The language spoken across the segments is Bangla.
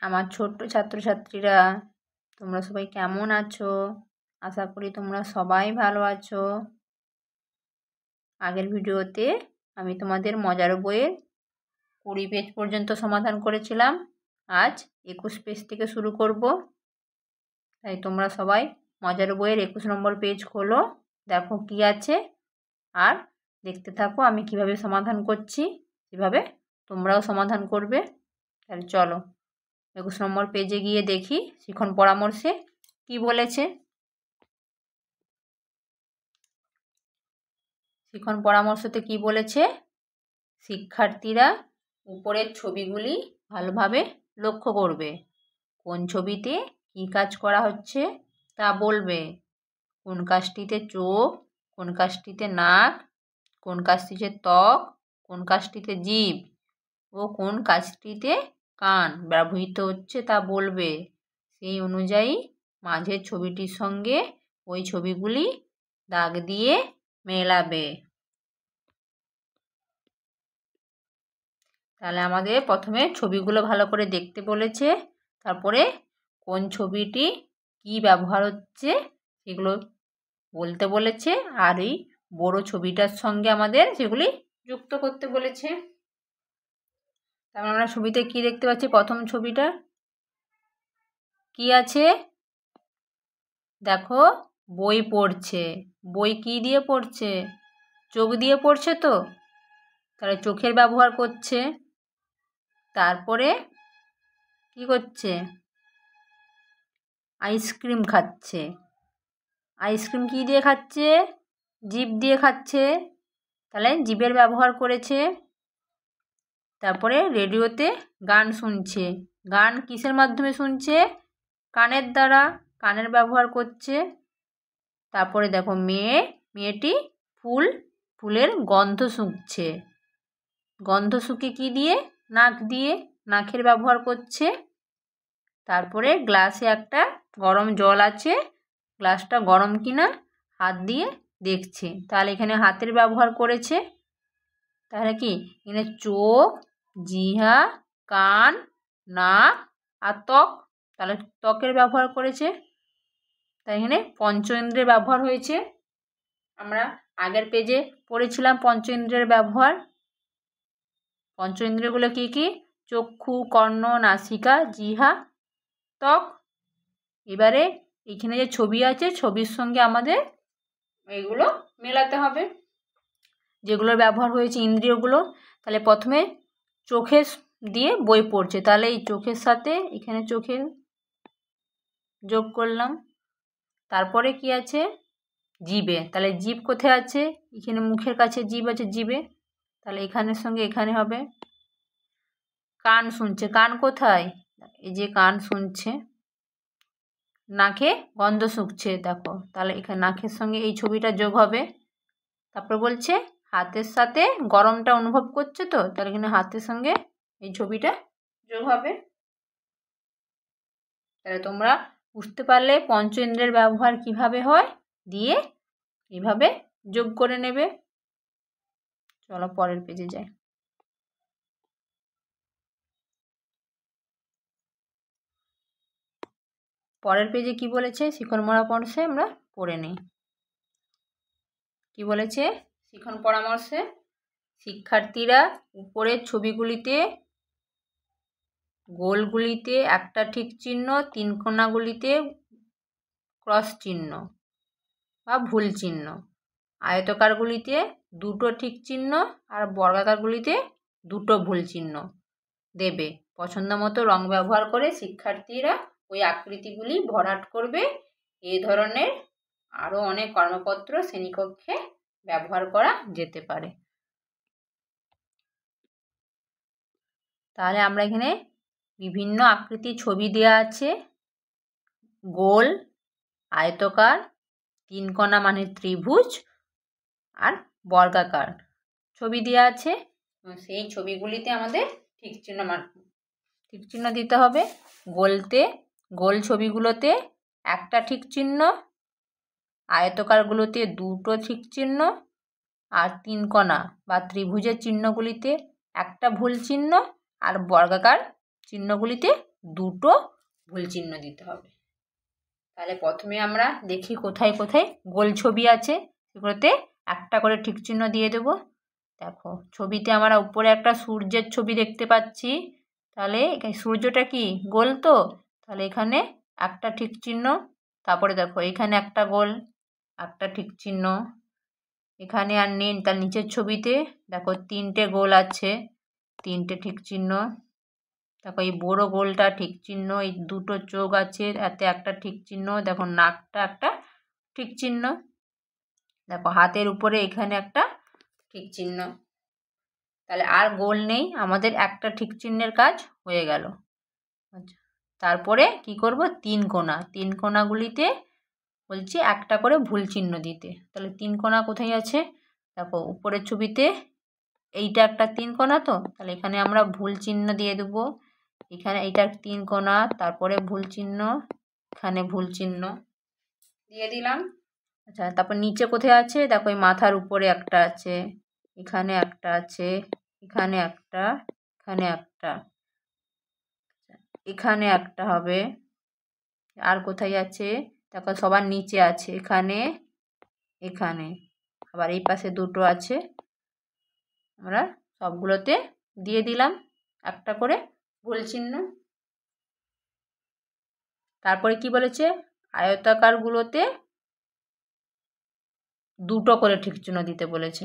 আমার ছোট্ট ছাত্রছাত্রীরা, তোমরা সবাই কেমন আছো? আশা করি তোমরা সবাই ভালো আছো। আগের ভিডিওতে আমি তোমাদের মজার বইয়ের 20 পেজ পর্যন্ত সমাধান করেছিলাম। আজ 21 পেজ থেকে শুরু করব। তাই তোমরা সবাই মজার বইয়ের 21 নম্বর পেজ খোলো, দেখো কি আছে, আর দেখতে থাকো আমি কিভাবে সমাধান করছি। এভাবে তোমরাও সমাধান করবে। তাহলে চলো 21 নম্বর পেজে গিয়ে দেখি শিখন পরামর্শে কি বলেছে। শিখন পরামর্শতে কি বলেছে? শিক্ষার্থীরা উপরের ছবিগুলি ভালোভাবে লক্ষ্য করবে। কোন ছবিতে কী কাজ করা হচ্ছে তা বলবে। কোন কাজটিতে চোখ, কোন কাজটিতে নাক, কোন কাজটিতে ত্বক, কোন কাজটিতে জিভ ও কোন কাজটিতে কান ব্যবহৃত হচ্ছে তা বলবে। সেই অনুযায়ী মাঝের ছবিটির সঙ্গে ওই ছবিগুলি দাগ দিয়ে মেলাবে। তাহলে আমাদের প্রথমে ছবিগুলো ভালো করে দেখতে বলেছে, তারপরে কোন ছবিটি কি ব্যবহার হচ্ছে সেগুলো বলতে বলেছে, আর এই বড় ছবিটার সঙ্গে আমাদের সেগুলি যুক্ত করতে বলেছে। তারপর আমরা ছবিতে কি দেখতে পাচ্ছি? প্রথম ছবিটা কি আছে? দেখো, বই পড়ছে। বই কি দিয়ে পড়ছে? চোখ দিয়ে পড়ছে তো, তাহলে চোখের ব্যবহার করছে। তারপরে কি করছে? আইসক্রিম খাচ্ছে। আইসক্রিম কি দিয়ে খাচ্ছে? জিভ দিয়ে খাচ্ছে, তাহলে জিভের ব্যবহার করেছে। তারপরে রেডিওতে গান শুনছে। গান কিসের মাধ্যমে শুনছে? কানের দ্বারা, কানের ব্যবহার করছে। তারপরে দেখো মেয়েটি ফুলের গন্ধ শুঁকছে। গন্ধ শুঁকে কি দিয়ে? নাক দিয়ে, নাকের ব্যবহার করছে। তারপরে গ্লাসে একটা গরম জল আছে, গ্লাসটা গরম কিনা হাত দিয়ে দেখছে, তাহলে এখানে হাতের ব্যবহার করেছে। তাহলে কি এখানে চোখ, জিহ্বা, কান, নাক আর ত্বক, তাহলে ত্বকের ব্যবহার করেছে। তাই এখানে পঞ্চ ইন্দ্রিয়ের ব্যবহার হয়েছে। আমরা আগের পেজে পড়েছিলাম পঞ্চ ইন্দ্রিয়ের ব্যবহার। পঞ্চ ইন্দ্রিয়গুলো কী কী? চক্ষু, কর্ণ, নাসিকা, জিহ্বা, ত্বক। এবারে এখানে যে ছবি আছে, ছবির সঙ্গে আমাদের এইগুলো মেলাতে হবে, যেগুলোর ব্যবহার হয়েছে ইন্দ্রিয়গুলো। তাহলে প্রথমে চোখে দিয়ে বই পড়ছে, তাহলে এই চোখের সাথে এখানে চোখের যোগ করলাম। তারপরে কি আছে? জিভে, তাহলে জিভ কোথায় আছে? এখানে মুখের কাছে জিভ আছে, জিভে, তাহলে এখানের সঙ্গে এখানে হবে। কান শুনছে, কান কোথায়? এই যে কান শুনছে। নাকে গন্ধ শুঁকছে, দেখো, তাহলে এখানে নাকের সঙ্গে এই ছবিটা যোগ হবে। তারপর বলছে হাতের সাথে গরমটা অনুভব করছে তো, তাহলে এখানে হাতের সঙ্গে এই ছবিটা যোগ হবে। তাহলে তোমরা বুঝতে পারলে পঞ্চ ইন্দ্রিয়ের ব্যবহার কিভাবে হয়, দিয়ে এইভাবে যোগ করে নেবে। চলো পরের পেজে যাই। পরের পেজে কি বলেছে শিখন পরামর্শে আমরা পড়ে নিই। কি বলেছে শিখন পরামর্শে? শিক্ষার্থীরা উপরের ছবিগুলিতে গোলগুলিতে একটা ঠিক চিহ্ন, তিন কোণাগুলিতে ক্রস চিহ্ন বা ভুল চিহ্ন, আয়তকারগুলিতে দুটো ঠিক চিহ্ন আর বর্গাকারগুলিতে দুটো ভুল চিহ্ন দেবে। পছন্দ মতো রং ব্যবহার করে শিক্ষার্থীরা ওই আকৃতিগুলি ভরাট করবে। এই ধরনের আরও অনেক কর্মপত্র শ্রেণীকক্ষে ব্যবহার করা যেতে পারে। তাহলে আমরা এখানে বিভিন্ন আকৃতির ছবি দেওয়া আছে। গোল, আয়তকার, তিনকোণা মানে ত্রিভুজ, আর বর্গাকার ছবি দেওয়া আছে। সেই ছবিগুলিতে আমাদের ঠিক চিহ্ন দিতে হবে। গোল ছবিগুলোতে একটা ঠিক চিহ্ন, আয়তকারগুলোতে দুটো ঠিক চিহ্ন, আর তিনকোণা বা ত্রিভুজের চিহ্নগুলিতে একটা ভুল চিহ্ন, আর বর্গাকার চিহ্নগুলিতে দুটো ভুল চিহ্ন দিতে হবে। তাহলে প্রথমে আমরা দেখি কোথায় কোথায় গোল ছবি আছে, সেগুলোতে একটা করে ঠিক চিহ্ন দিয়ে দেব। দেখো ছবিতে আমরা উপরে একটা সূর্যের ছবি দেখতে পাচ্ছি, তাহলে এখানে সূর্যটা কি গোল, তো তাহলে এখানে একটা ঠিক চিহ্ন। তারপরে দেখো এখানে একটা গোল, একটা ঠিক চিহ্ন। এখানে আর নেই, তার নিচের ছবিতে দেখো 3টে গোল আছে, 3টে ঠিক চিহ্ন। দেখো এই বড় গোলটা ঠিক চিহ্ন, এই দুটো চোখ আছে, এতে একটা ঠিক চিহ্ন। দেখো নাকটা একটা ঠিক চিহ্ন। দেখো হাতের উপরে এখানে একটা ঠিক চিহ্ন। তাহলে আর গোল নেই, আমাদের একটা ঠিক চিহ্নের কাজ হয়ে গেল। আচ্ছা, তারপরে কি করব, 3 কোণা, 3 কোণাগুলিতে বলছি একটা করে ভুল চিহ্ন দিতে। তাহলে 3 কোণা কোথায় আছে, দেখো উপরের ছবিতে এইটা একটা 3 কোণা, তো তাহলে এখানে আমরা ভুল চিহ্ন দিয়ে দেবো। এখানে এইটা 3 কোণা, তারপরে ভুল চিহ্ন, এখানে ভুল চিহ্ন দিয়ে দিলাম। আচ্ছা, তারপর নিচে কোথায় আছে, দেখো এই মাথার উপরে একটা আছে, এখানে একটা আছে, এখানে একটা, এখানে একটা, এখানে একটা হবে। আর কোথায় আছে, দেখো সবার নিচে আছে, এখানে, এখানে, আবার এই পাশে দুটো আছে। আমরা সবগুলোতে দিয়ে দিলাম একটা করে ভুল চিহ্ন। তারপরে কি বলেছে, আয়তাকারগুলোতে দুটো করে ঠিক চিহ্ন দিতে বলেছে।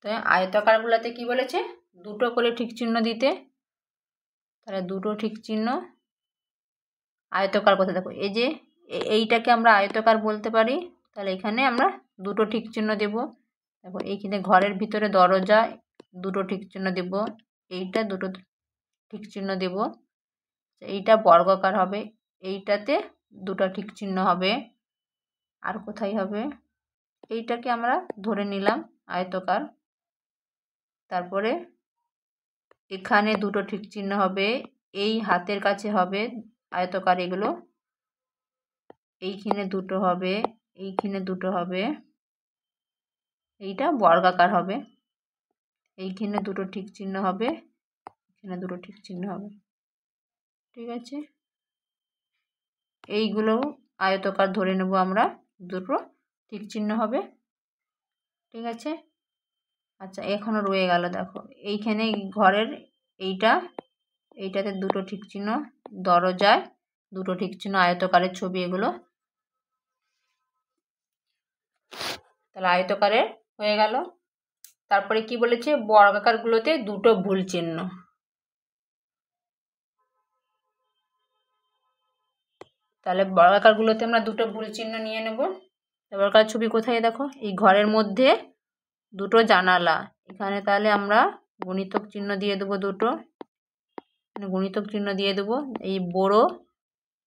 তো আয়তাকারগুলোতে কি বলেছে, দুটো করে ঠিক চিহ্ন দিতে। তাহলে দুটো ঠিক চিহ্ন। আয়তকার কথা দেখো, এই যে এইটাকে আমরা আয়তকার বলতে পারি, তাহলে এখানে আমরা দুটো ঠিক চিহ্ন দেব। দেখো এইখানে ঘরের ভিতরে দরজা, দুটো ঠিক চিহ্ন দেব। এইটা দুটো ঠিক চিহ্ন দেব। এইটা বর্গাকার হবে, এইটাতে দুটো ঠিক চিহ্ন হবে। আর কোথায় হবে, এইটাকে আমরা ধরে নিলাম আয়তকার। তারপরে এখানে দুটো ঠিক চিহ্ন হবে, এই হাতের কাছে হবে আয়তকার এগুলো। এইখানে দুটো হবে, এইখানে দুটো হবে, এইটা বর্গাকার হবে। এইখানে দুটো ঠিক চিহ্ন হবে, এখানে দুটো ঠিক চিহ্ন হবে। ঠিক আছে, এইগুলো আয়তকার ধরে নেব আমরা, দুটো ঠিক চিহ্ন হবে। ঠিক আছে। আচ্ছা, এখনও রয়ে গেল, দেখো এইখানে ঘরের এইটাতে দুটো ঠিক চিহ্ন, দরজায় দুটো ঠিক চিহ্ন, আয়তকারের ছবি এগুলো। তাহলে আয়তকারের হয়ে গেল। তারপরে কি বলেছে, বর্গাকারগুলোতে দুটো ভুল চিহ্ন। তাহলে বর্গাকারগুলোতে আমরা দুটো ভুল চিহ্ন নিয়ে নেব। বর্গাকার ছবি কোথায়, দেখো এই ঘরের মধ্যে দুটো জানালা, এখানে তাহলে আমরা গুণিতক চিহ্ন দিয়ে দেবো দুটো, গুণিতক চিহ্ন দিয়ে দেবো। এই বড়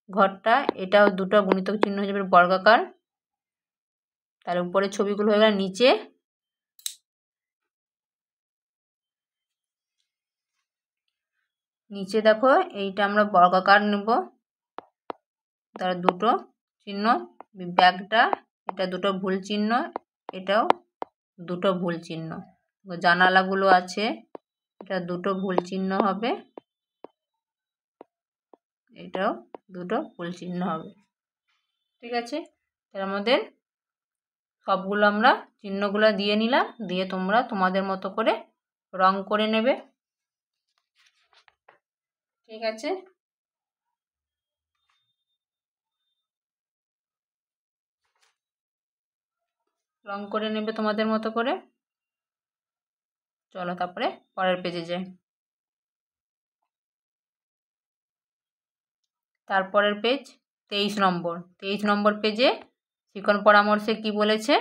ঘরটা, এটাও দুটো গুণিতক চিহ্ন হয়ে যাবে বর্গাকার। তার উপরে ছবিগুলো হয়ে গেল। নিচে দেখো এইটা আমরা বর্গাকার নেব, তার দুটো চিহ্ন। ব্যাগটা, এটা দুটো ভুল চিহ্ন, এটাও দুটো ভুল চিহ্ন। জানালাগুলো আছে, এটা দুটো ভুল চিহ্ন হবে, এটাও দুটো ভুল চিহ্ন হবে। ঠিক আছে, তার আমাদের সবগুলো আমরা চিহ্নগুলো দিয়ে নিলাম, দিয়ে তোমরা তোমাদের মতো করে রং করে নেবে। ঠিক আছে, রং করে নেবে তোমাদের মতো করে। চলো তারপরে পরের পেজে যাই। তারপরের পেজ 23 নম্বর। 23 নম্বর পেজে শিক্ষণ পরামর্শে কি বলেছে,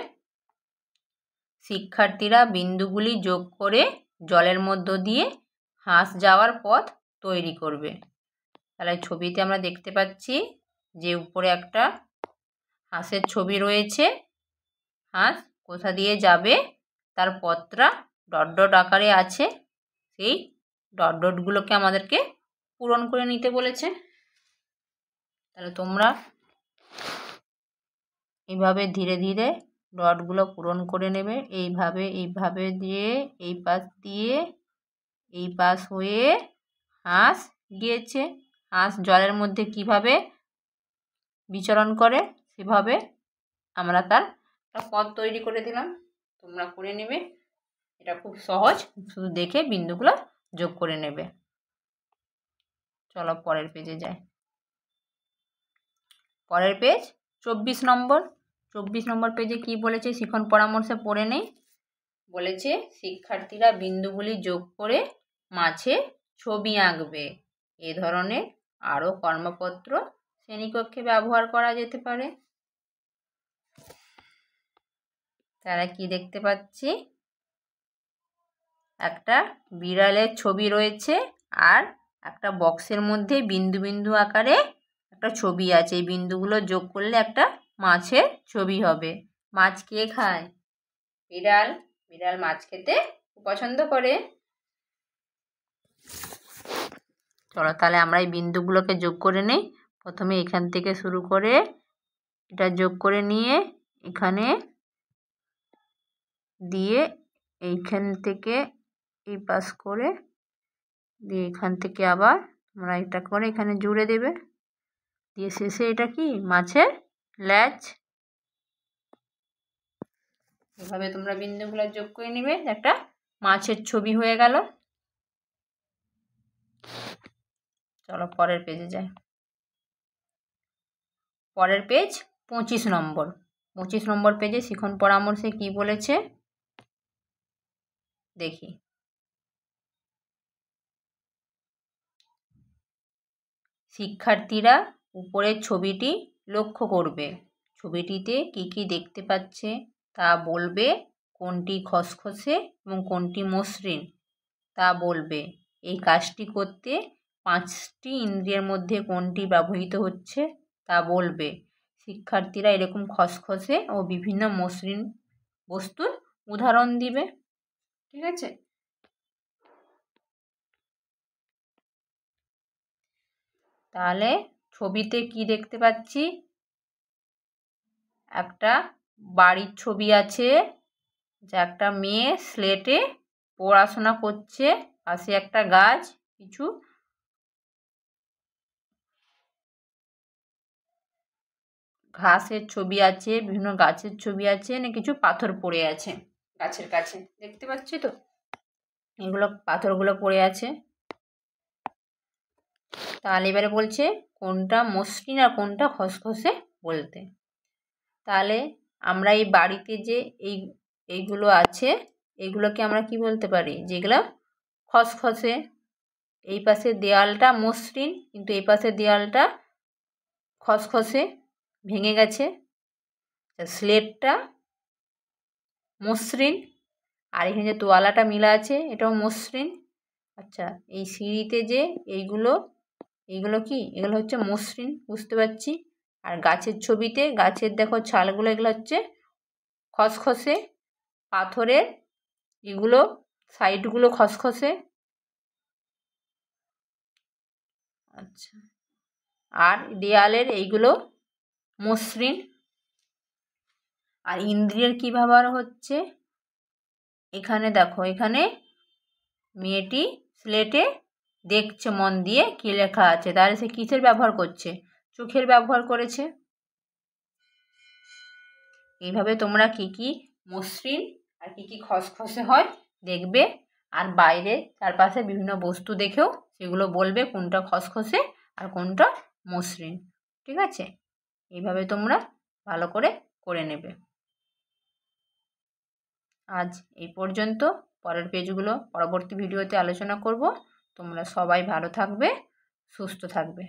শিক্ষার্থীরা বিন্দুগুলি যোগ করে জলের মধ্য দিয়ে হাঁস যাওয়ার পথ তৈরি করবে। তাহলে ছবিতে আমরা দেখতে পাচ্ছি যে উপরে একটা হাঁসের ছবি রয়েছে। হাঁস কোথা দিয়ে যাবে তার পথটা ডট ডট আকারে আছে, সেই ডট ডটগুলোকে আমাদেরকে পূরণ করে নিতে বলেছে। তাহলে তোমরা এইভাবে ধীরে ধীরে ডটগুলো পূরণ করে নেবে। এইভাবে দিয়ে, এই পাশ দিয়ে, এই পাশ হয়ে হাঁস গিয়েছে। হাঁস জলের মধ্যে কিভাবে বিচরণ করে সেভাবে আমরা তার একটা পদ তৈরি করে দিলাম। তোমরা করে নেবে, এটা খুব সহজ, শুধু দেখে বিন্দুগুলো যোগ করে নেবে। চলো পরের পেজে যাই। পরের পেজ 24 নম্বর। 24 নম্বর পেজে কি বলেছে শিখন পরামর্শে পড়ে নেই। বলেছে শিক্ষার্থীরা বিন্দুগুলি যোগ করে মাছের ছবি আঁকবে। এ ধরনের আরও কর্মপত্র শ্রেণীকক্ষে ব্যবহার করা যেতে পারে। তারা কি দেখতে পাচ্ছি, একটা বিড়ালের ছবি রয়েছে আর একটা বক্সের মধ্যে বিন্দু বিন্দু আকারে একটা ছবি আছে। এই বিন্দুগুলো যোগ করলে একটা মাছের ছবি হবে। মাছ কে খায়? বিড়াল। বিড়াল মাছ খেতে পছন্দ করে। চলো তাহলে আমরা এই বিন্দুগুলোকে যোগ করে নেই। প্রথমে এখান থেকে শুরু করে এটা যোগ করে নিয়ে এখানে দিয়ে এইখান থেকে এই পাশ করে দিয়ে এখান থেকে আবার আমরা এটা করে এখানে জুড়ে দেবে, দিয়ে শেষে এটা কি মাছের ল্যাজ। এভাবে তোমরা বিন্দুগুলো যোগ করে নেবে, একটা মাছের ছবি হয়ে গেল। চলো পরের পেজে যাই। পরের পেজ 25 নম্বর। 25 নম্বর পেজে শিখন পরামর্শে কি বলেছে দেখি। শিক্ষার্থীরা উপরের ছবিটি লক্ষ্য করবে। ছবিটিতে কি কি দেখতে পাচ্ছে তা বলবে। কোনটি খসখসে এবং কোনটি মসৃণ তা বলবে। এই কাজটি করতে 5টি ইন্দ্রিয়ের মধ্যে কোনটি ব্যবহৃত হচ্ছে তা বলবে। শিক্ষার্থীরা এরকম খসখসে ও বিভিন্ন মসৃণ বস্তুর উদাহরণ দিবে। ঠিক আছে, তাহলে ছবিতে কি দেখতে পাচ্ছি, একটা বাড়ির ছবি আছে, যা একটা মেয়ে স্লেটে পড়াশোনা করছে, পাশে একটা গাছ, কিছু ঘাসের ছবি আছে, বিভিন্ন গাছের ছবি আছে, না কিছু পাথর পড়ে আছে গাছের কাছে, দেখতে পাচ্ছি তো এগুলো পাথরগুলো পড়ে আছে। তাহলে এবারে বলছে কোনটা মসৃণ আর কোনটা খসখসে বলতে। তাহলে আমরা এই বাড়িতে যে এইগুলো আছে এগুলোকে আমরা কি বলতে পারি, যেগুলো খসখসে। এই পাশের দেয়ালটা মসৃণ কিন্তু এই পাশের দেয়ালটা খসখসে, ভেঙে গেছে। স্লেটটা মসৃণ, আর এখানে যে তোয়ালাটা মিলা আছে এটাও মসৃণ। আচ্ছা, এই সিঁড়িতে যে এইগুলো কি, এগুলো হচ্ছে মসৃণ, বুঝতে পারছি। আর গাছের ছবিতে গাছের দেখো ছালগুলো, এগুলো হচ্ছে খসখসে। পাথরের এগুলো সাইডগুলো খসখসে। আচ্ছা, আর দেয়ালের এইগুলো মসৃণ। আর ইন্দ্রিয়ের কী ব্যবহার হচ্ছে, এখানে দেখো, এখানে মেয়েটি স্লেটে দেখছে মন দিয়ে কী লেখা আছে, তাহলে সে কিসের ব্যবহার করছে, চোখের ব্যবহার করেছে। এইভাবে তোমরা কি কি মসৃণ আর কি কি খসখসে হয় দেখবে, আর বাইরে চারপাশে বিভিন্ন বস্তু দেখেও সেগুলো বলবে কোনটা খসখসে আর কোনটা মসৃণ। ঠিক আছে, এইভাবে তোমরা ভালো করে করে নেবে। আজ এই পর্যন্ত। পরের পেজগুলো পরবর্তী ভিডিওতে আলোচনা করব। তোমরা সবাই ভালো থাকবে, সুস্থ থাকবে।